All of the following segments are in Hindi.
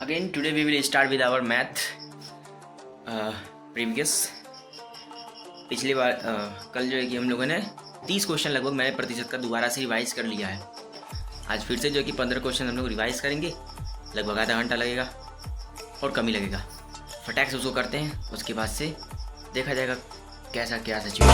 Again, today we will start with our math previous पिछली बार कल जो है कि हम लोगों ने 30 क्वेश्चन लगभग मैंने प्रतिशत का दोबारा से रिवाइज कर लिया है। आज फिर से जो है कि 15 क्वेश्चन हम लोग रिवाइज करेंगे, लगभग आधा घंटा लगेगा और कम ही लगेगा। फटाक से उसको करते हैं, उसके बाद से देखा जाएगा कैसा क्या सिचुएशन।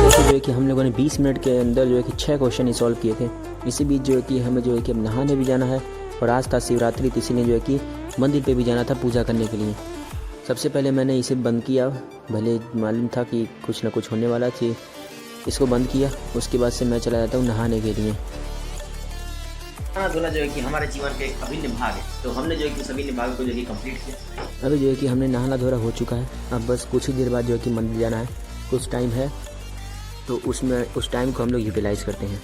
जैसे जो है कि हम लोगों ने 20 मिनट के अंदर जो है कि 6 क्वेश्चन ही सॉल्व किए थे। इसी बीच जो है कि हमें जो है कि अब नहाने भी जाना है और आज था शिवरात्रि, तो इसीलिए जो है कि मंदिर पे भी जाना था पूजा करने के लिए। सबसे पहले मैंने इसे बंद किया, भले मालूम था कि कुछ ना कुछ होने वाला थी, इसको बंद किया। उसके बाद से मैं चला जाता हूँ नहाने के लिए। नहाना धोना जो है कि हमारे जीवन के एक अभिन्न भाग है, तो हमने जो है कि सभी भाग को जो है कि कंप्लीट किया। अभी जो है कि हमने नहाना धोना हो चुका है, अब बस कुछ ही देर बाद जो है कि मंदिर जाना है। कुछ टाइम है तो उस टाइम को हम लोग यूटिलाइज़ करते हैं।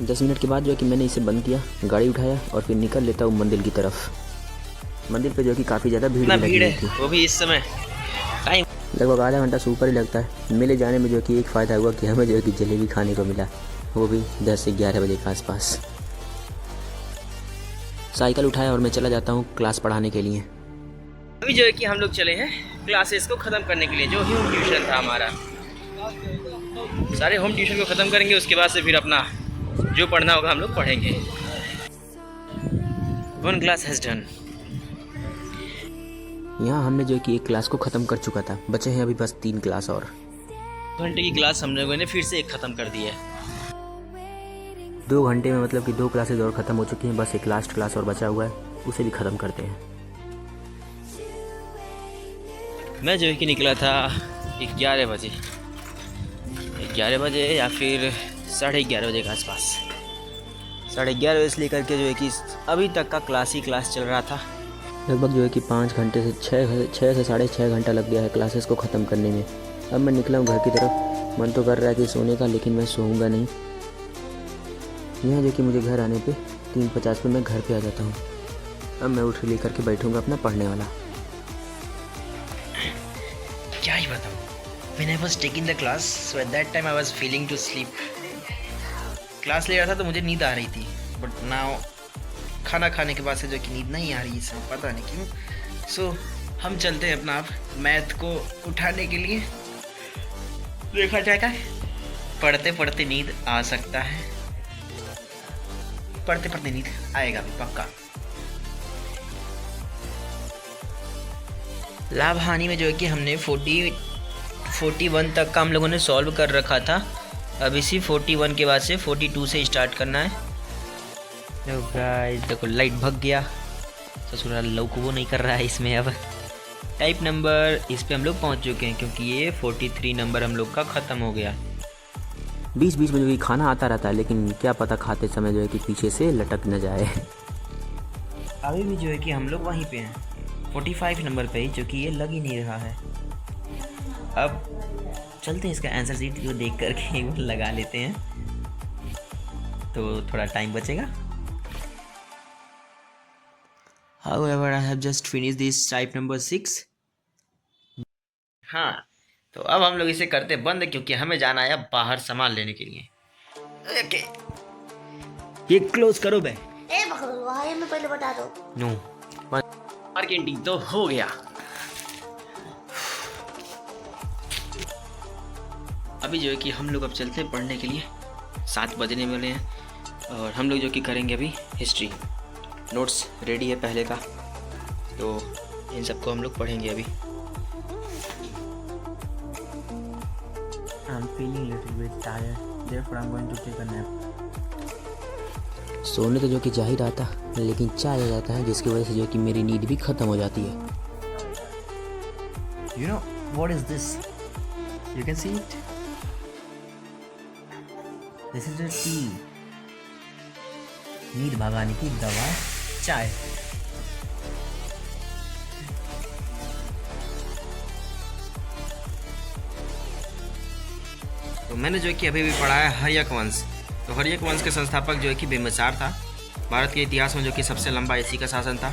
10 मिनट के बाद जो है कि मैंने इसे बंद किया, गाड़ी उठाया और फिर निकल लेता हूँ मंदिर की तरफ। मंदिर पे जो है कि काफ़ी ज़्यादा भीड़ है, वो भी इस समय टाइम लगभग आधा घंटा से ऊपर ही लगता है। मेले जाने में जो है कि एक फ़ायदा हुआ कि हमें जो है कि जलेबी खाने को मिला, वो भी 10 से 11 बजे के आसपास। साइकिल उठाया और मैं चला जाता हूँ क्लास पढ़ाने के लिए। अभी जो है कि हम लोग चले हैं क्लासेस को ख़त्म करने के लिए। जो होम ट्यूशन था हमारा, सारे होम ट्यूशन को ख़त्म करेंगे, उसके बाद से फिर अपना जो पढ़ना होगा हम लोग पढ़ेंगे। 1 क्लास हैज़ डन। यहाँ हमने जो है कि एक क्लास को ख़त्म कर चुका था, बचे हैं अभी बस 3 क्लास और। घंटे की क्लास हम लोगों ने फिर से एक ख़त्म कर दी है। 2 घंटे में मतलब कि 2 क्लासेज और ख़त्म हो चुकी हैं, बस एक लास्ट क्लास और बचा हुआ है, उसे भी ख़त्म करते हैं। मैं जो है कि निकला था 11 बजे या फिर 11:30 बजे के आसपास। 11:30 बजे से लेकर के जो है कि अभी तक का क्लास ही क्लास चल रहा था। लगभग जो है कि 5 घंटे से 6 से 6.5 घंटा लग गया है क्लासेस को ख़त्म करने में। अब मैं निकला हूँ घर की तरफ। मन तो कर रहा है कि सोने का, लेकिन मैं सोऊंगा नहीं। यहाँ जो कि मुझे घर आने पे 3:50 पे मैं घर पे आ जाता हूँ। अब मैं उठ लेकर के बैठूँगा अपना पढ़ने वाला। क्या ही बताऊँ, when I was taking the class, so at that time I was feeling to sleep. Class ले रहा था तो मुझे नींद आ रही थी, बट नाउ खाना खाने के बाद से जो कि नींद नहीं आ रही है, सब पता नहीं क्यों। सो हम चलते हैं अपना आप मैथ को उठाने के लिए। देखा जाएगा, पढ़ते पढ़ते नींद आ सकता है, पढ़ते पढ़ते नींद आएगा भी पक्का। लाभ हानि में जो है कि हमने 41 तक का हम लोगों ने सॉल्व कर रखा था। अब इसी 41 के बाद से 42 से स्टार्ट करना है। तो गाइस देखो लाइट भग गया, ससुराल लौक वो नहीं कर रहा है इसमें। अब टाइप नंबर इस पे हम लोग पहुंच चुके हैं, क्योंकि ये 43 नंबर हम लोग का ख़त्म हो गया। बीच बीच में जो कि खाना आता रहता है, लेकिन क्या पता खाते समय जो है कि पीछे से लटक न जाए। अभी भी जो है कि हम लोग वहीं पे हैं 45 नंबर पे ही, जो कि ये लग ही नहीं रहा है। अब चलते हैं इसका आंसर शीट जो देख करके एक बार लगा लेते हैं, तो थोड़ा टाइम बचेगा। However, I have just finished this type number 6. हाँ, तो अब हम लोग इसे करते बंद, क्योंकि हमें जाना है बाहर सामान लेने के लिए। ओके, ये क्लोज करो बे। भाई मैं पहले बता दो। नो, मार्केटिंग तो हो गया। अभी जो है कि हम लोग अब चलते हैं पढ़ने के लिए। 7 बजने वाले हैं और हम लोग जो कि करेंगे अभी हिस्ट्री। नोट्स रेडी है पहले का, तो इन सबको हम लोग पढ़ेंगे अभी। I'm feeling little bit tired, therefore I'm going to take a nap. सोने तो जो कि जा ही रहा था, लेकिन चाय आ जाता है, जिसकी वजह से जो कि मेरी नींद भी ख़त्म हो जाती है। You know what is this? You can see it. This is a tea. नींद भगाने की दवा चाय। तो मैंने जो है कि अभी भी पढ़ा है हर्यक वंश। तो हर्यक वंश के संस्थापक जो है कि बिंबिसार था। भारत के इतिहास में जो कि सबसे लंबा इसी का शासन था।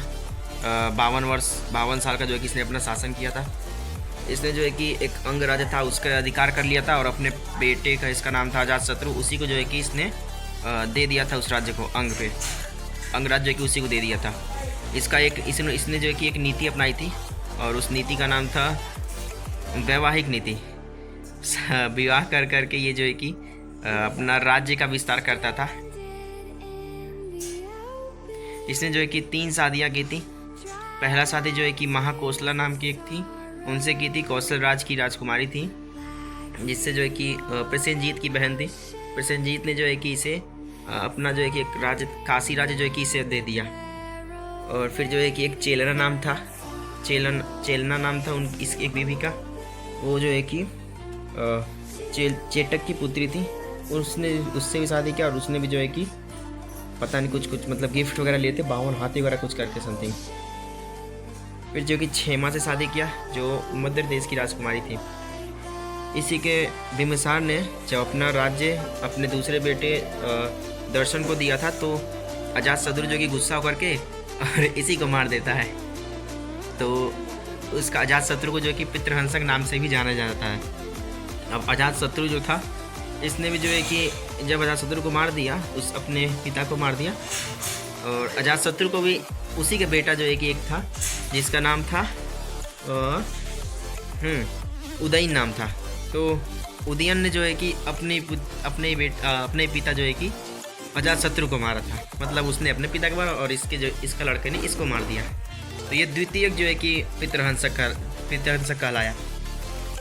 52 साल का जो है कि इसने अपना शासन किया था। इसने जो है कि एक अंगराज था उसका अधिकार कर लिया था और अपने बेटे का, इसका नाम था अजातशत्रु, उसी को जो है कि इसने दे दिया था उस राज्य को, अंगराज जो है कि उसी को दे दिया था। इसका एक इसने जो है कि एक नीति अपनाई थी और उस नीति का नाम था वैवाहिक नीति। विवाह कर करके ये जो है कि अपना राज्य का विस्तार करता था। इसने जो है कि 3 शादियाँ की थी। पहला शादी जो है कि महाकोसला नाम की एक थी, उनसे की थी। कौशल राज की राजकुमारी थी, जिससे जो है कि प्रसेनजीत की बहन थी। प्रसेनजीत ने जो है कि इसे अपना जो है कि एक राज्य, काशी राज्य जो है कि इसे दे दिया। और फिर जो है कि एक चेलना नाम था, चेलना नाम था इस एक बीवी का। वो जो है कि चेटक की पुत्री थी, उसने उससे भी शादी किया और उसने भी जो है कि पता नहीं कुछ मतलब गिफ्ट वगैरह लिए थे, 52 हाथी वगैरह कुछ करके समथिंग। फिर जो कि क्षेमा से शादी किया, जो मध्य देश की राजकुमारी थी। इसी के बिम्बिसार ने जब अपना राज्य अपने दूसरे बेटे दर्शन को दिया था, तो अजातशत्रु जो कि गुस्सा होकर के और इसी को मार देता है। तो उसका अजातशत्रु को जो कि पितृहंसक नाम से भी जाना जाता है। अब अजातशत्रु जो था, इसने भी जो है कि जब अजातशत्रु को मार दिया, उस अपने पिता को मार दिया। और अजातशत्रु को भी उसी का बेटा जो है कि एक था, जिसका नाम था उदयन नाम था। तो उदयन ने जो है कि अपने पिता जो है कि अजातशत्रु को मारा था, मतलब उसने अपने पिता को मारा और इसका लड़के ने इसको मार दिया। तो ये द्वितीय जो है कि पितृहंसक कहलाया।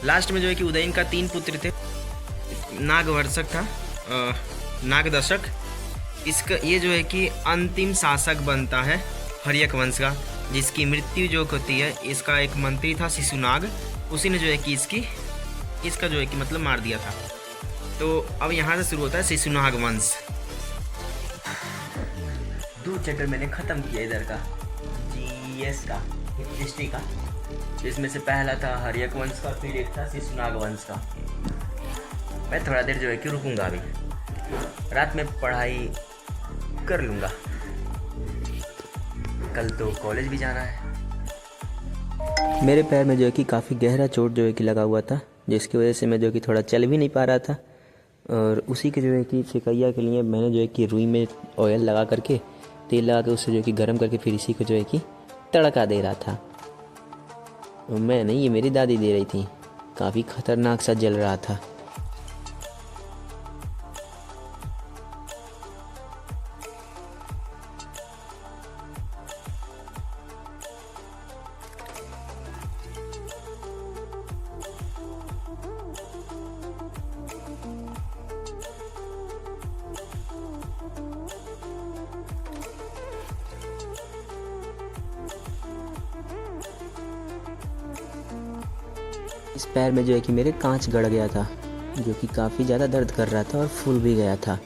लास्ट में जो है कि उदयन का 3 पुत्र थे। नागवर्षक था, नागदशक। इसका ये जो है कि अंतिम शासक बनता है हर्यक वंश का, जिसकी मृत्यु जो होती है, इसका एक मंत्री था शिशुनाग, उसी ने जो है कि इसका जो है कि मतलब मार दिया था। तो अब यहाँ से शुरू होता है शिशुनाग वंश। 2 चैप्टर मैंने ख़त्म किया इधर का, जीएस का, हिस्ट्री का। इसमें से पहला था हर्यक वंश का, फिर एक था शिशुनाग वंश का। मैं थोड़ा देर जो है कि रुकूंगा, अभी रात में पढ़ाई कर लूँगा, कल तो कॉलेज भी जाना है। मेरे पैर में जो है कि काफ़ी गहरा चोट जो है कि लगा हुआ था, जिसकी वजह से मैं जो है कि थोड़ा चल भी नहीं पा रहा था। और उसी के जो है कि शिकैया के लिए मैंने जो है कि रुई में ऑयल लगा करके, तेल लगा के उससे जो है कि गर्म करके फिर इसी को जो है कि तड़का दे रहा था। मैं नहीं, ये मेरी दादी दे रही थी। काफ़ी खतरनाक सा जल रहा था। इस पैर में जो है कि मेरे कांच गड़ गया था, जो कि काफ़ी ज़्यादा दर्द कर रहा था और फूल भी गया था।